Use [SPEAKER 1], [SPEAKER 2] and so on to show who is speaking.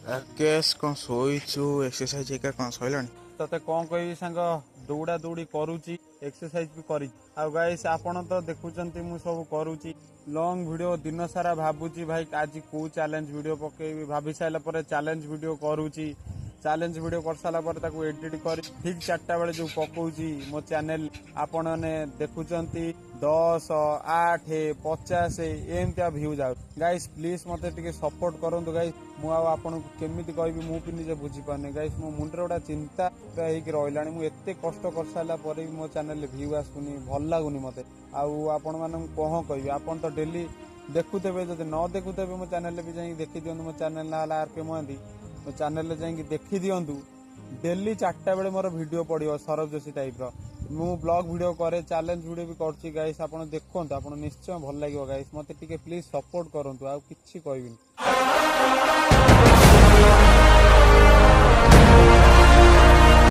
[SPEAKER 1] ରାକେଶ କଣ ଶୋଇଛୁ? ଏକ୍ସରସାଇଜ ଏକା କଣ ସଇଲାଣି?
[SPEAKER 2] ତତେ କଣ କହିବି ସାଙ୍ଗ, ଦୌଡ଼ା ଦୌଡ଼ି କରୁଛି, ଏକ୍ସରସାଇଜ ବି କରିଛି। ଆଉ ଗାଇସ୍ ଆପଣ ତ ଦେଖୁଛନ୍ତି ମୁଁ ସବୁ କରୁଛି, ଲଙ୍ଗ ଭିଡ଼ିଓ ଦିନ ସାରା ଭାବୁଛି ଭାଇ ଆଜି କୋଉ ଚ୍ୟାଲେଞ୍ଜ ଭିଡ଼ିଓ ପକେଇବି। ଭାବି ସାରିଲା ପରେ ଚ୍ୟାଲେଞ୍ଜ ଭିଡ଼ିଓ କରୁଛି, ଚ୍ୟାଲେଞ୍ଜ ଭିଡ଼ିଓ କରିସାରିଲା ପରେ ତାକୁ ଏଡିଟ୍ କରି ଠିକ୍ 4ଟା ବେଳେ ଯେଉଁ ପକଉଛି ମୋ ଚ୍ୟାନେଲ ଆପଣମାନେ ଦେଖୁଛନ୍ତି 10, 8, 50 ଏମିତିଆ ଭ୍ୟୁ ଯାଉଛି। ଗାଇସ୍ ପ୍ଲିଜ୍ ମୋତେ ଟିକେ ସପୋର୍ଟ କରନ୍ତୁ ଗାଇସ୍। ମୁଁ ଆଉ ଆପଣଙ୍କୁ କେମିତି କହିବି ମୁଁ ବି ନିଜେ ବୁଝିପାରୁନି ଗାଇସ୍। ମୋ ମୁଣ୍ଡରେ ଗୋଟେ ଚିନ୍ତା ହେଇକି ରହିଲାଣି। ମୁଁ ଏତେ କଷ୍ଟ କରିସାରିଲା ପରେ ବି ମୋ ଚ୍ୟାନେଲରେ ଭ୍ୟୁ ଆସୁନି, ଭଲ ଲାଗୁନି ମୋତେ। ଆଉ ଆପଣମାନଙ୍କୁ କଣ କହିବି, ଆପଣ ତ ଡେଲି ଦେଖୁଥିବେ, ଯଦି ନ ଦେଖୁଥିବେ ମୋ ଚ୍ୟାନେଲରେ ବି ଯାଇକି ଦେଖିଦିଅନ୍ତୁ। ମୋ ଚ୍ୟାନେଲ ନାଁ ହେଲା ଆର୍ କେ ମହାନ୍ତି। ମୋ ଚ୍ୟାନେଲରେ ଯାଇକି ଦେଖିଦିଅନ୍ତୁ। ଡେଲି 4ଟା ବେଳେ ମୋର ଭିଡ଼ିଓ ପଡ଼ିବ ସୌରଭ ଯୋଶୀ ଟାଇପ୍ର। ମୁଁ ବ୍ଲଗ ଭିଡ଼ିଓ କରେ, ଚ୍ୟାଲେଞ୍ଜ ଭିଡ଼ିଓ ବି କରୁଛି ଗାଇସ୍। ଆପଣ ଦେଖନ୍ତୁ, ଆପଣ ନିଶ୍ଚୟ ଭଲ ଲାଗିବ ଗାଇସ୍। ମୋତେ ଟିକେ ପ୍ଲିଜ୍ ସପୋର୍ଟ କରନ୍ତୁ, ଆଉ କିଛି କହିବିନି।